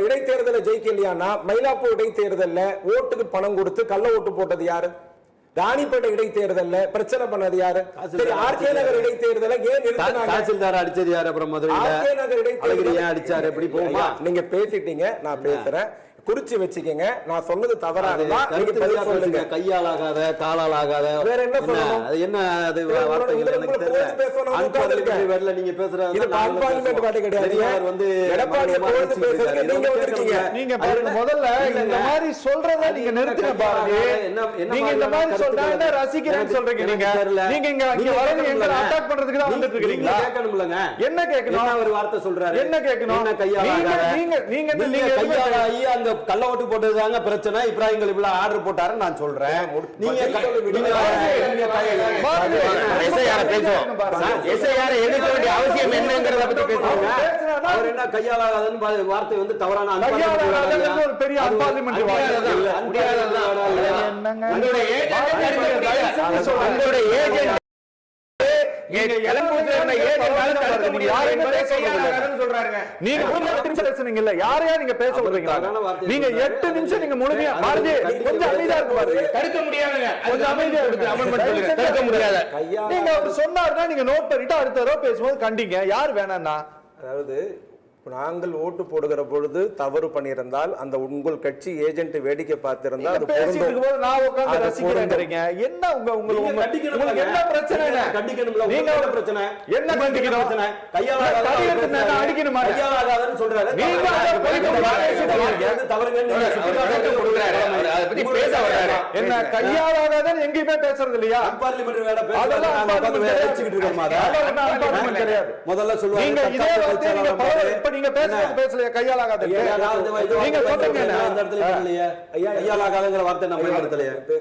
இடைத்தேர்தலை ஜெயிக்கலையானா மயிலாப்பூர் இடைத்தேர்தல்ல ஓட்டுக்கு பணம் கொடுத்து கள்ள ஓட்டு போட்டது யாரு? ராணிப்பேட்டை இடைத்தேர்தல்ல பிரச்சனை பண்ணது யாரு? ஆர்கே நகர் இடைத்தேர்தலை ஏன் நிறுத்தினாங்க? தாசில்தார் அடிச்சது யாரு? அப்புறம் முதல்ல ஆர்கே நகர் இடைத்தேர்தல் ஏன் அடிச்சாரு? எப்படி போகுமா? நீங்க பேசிட்டீங்க, நான் பேசுறேன், குறிச்சு வச்சுக்கங்க. நான் சொன்னது தவறாக கையால் ஆகாத காலால் ஆகாத வேற என்ன சொல்லணும்? அது என்ன அது வார்த்தைகள் எனக்கு தெரியல. நீங்க பேசுறது வந்து எடப்பாடி நீங்க முதல்ல இந்த மாதிரி சொல்றத நீங்க நிறுத்துங்க பாருங்க. நீங்க இந்த மாதிரி சொல்றா ரசிக்கிறேன்னு சொல்றீங்க. நீங்க இங்க வரது எங்க அட்டாக் பண்றதுக்கு தான் வந்துட்டு இருக்கீங்களா? கேட்கணும்லங்க. என்ன கேட்கணும்? ஒரு வார்த்தை சொல்றாரு. என்ன கேட்கணும்? நீங்க கையால அந்த கள்ள ஓட்டு போட்டதுதாங்க பிரச்சனை. இப்ராஹிம் கலீபுல்லா ஆர்டர் போட்டாரு நான் சொல்றேன். நீங்க அவசியம் என்னங்கறத பத்தி பேசுறீங்க. அவர் என்ன கையாளாதன்னு வார்த்தை வந்து தவறான ஒரு பெரிய அன்பார்லிமெண்டரி வார்த்தை. யாரையா நீங்க பேச விடுறீங்களா? நீங்க 8 நிமிஷம் நீங்க முழுமையா பாருங்க. கொஞ்சம் அமைதியா இருக்கு பாருங்க. தடுக்க முடியாதுங்க. கொஞ்சம் அமைதியா இருக்கு. அமெண்ட்மென்ட் சொல்லுங்க. தடுக்க முடியாது. நீங்க அவர் சொன்னாருன்னா நீங்க நோட் பண்ணிட்டு அடுத்த தடவை பேசும்போது கண்டிங்க. யார் வேணாம்னா? அதாவது நாங்கள் ஓட்டு போடுகிற பொழுது தவறு பண்ணியிருந்தால் அந்த உங்கள் கட்சி ஏஜென்ட் வேடிக்கை பார்த்திருந்தால் அது பேசிட்டு இருக்கும்போது நான் உட்கார்ந்து ரசிக்கிறேன்றீங்க. என்ன உங்களுக்கு என்ன பிரச்சனை? கண்டிக்கணும்ல. நீங்க என்ன பிரச்சனை? என்ன கண்டிக்கணும்? பிரச்சனை கையாளாத அடிக்கணுமா? கையாளாதன்னு சொல்றாரு. நீங்க தவறுங்க. அதை பத்தி பேச வராரு. என்ன கையாளாதன்னு எங்கேயுமே பேசுறது இல்லையா? பார்லிமெண்ட் வேற பேசிக்கிட்டு கிடையாது. முதல்ல சொல்லுவாங்க நீங்க இதே வார்த்தை நீங்க நீங்க பேசலையா? கையாளாகாத நீங்க சொல்லுங்க. இந்த இடத்துல இல்லையா? கையாளாகாதங்கிற வார்த்தை நம்ம பயன்படுத்தலையா?